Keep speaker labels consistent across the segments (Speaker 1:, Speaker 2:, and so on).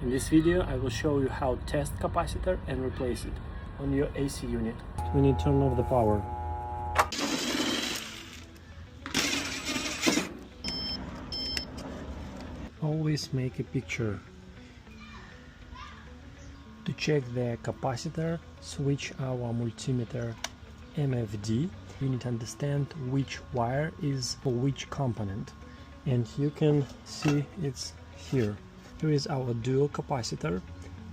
Speaker 1: In this video I will show you how to test capacitor and replace it on your AC unit. We need to turn off the power. Always make a picture. To check the capacitor, switch our multimeter MFD. You need to understand which wire is for which component, and you can see it's here. Here is our dual capacitor.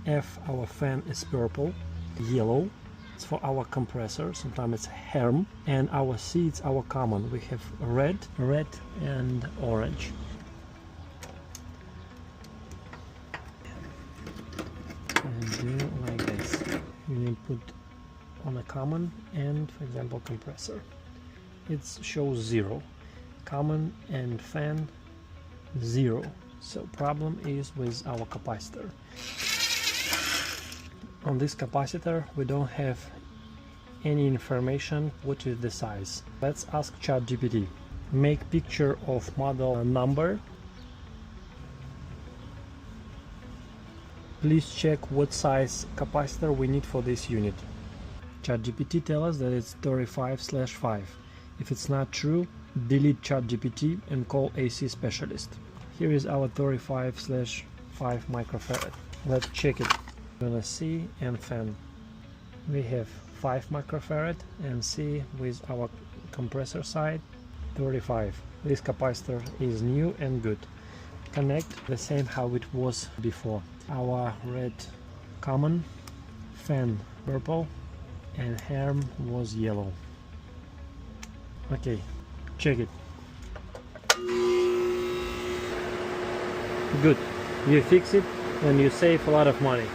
Speaker 1: F, our fan, is purple. Yellow, it's for our compressor, sometimes it's Herm, and our C, it's our common. We have red and orange. And do like this. You need to put on a common and, for example, compressor. It shows 0. Common and fan 0. So problem is with our capacitor. On this capacitor we don't have any information what is the size. Let's ask ChatGPT. Make picture of model number. Please check what size capacitor we need for this unit. ChatGPT tells us that it's 35/5. If it's not true, delete ChatGPT and call AC specialist. Here is our 35/5 microfarad. Let's check it. We're gonna see and fan. We have 5 microfarad and see with our compressor side 35. This capacitor is new and good. Connect the same how it was before. Our red common, fan purple, and Herm was yellow. Okay, check it. Good. You fix it and you save a lot of money.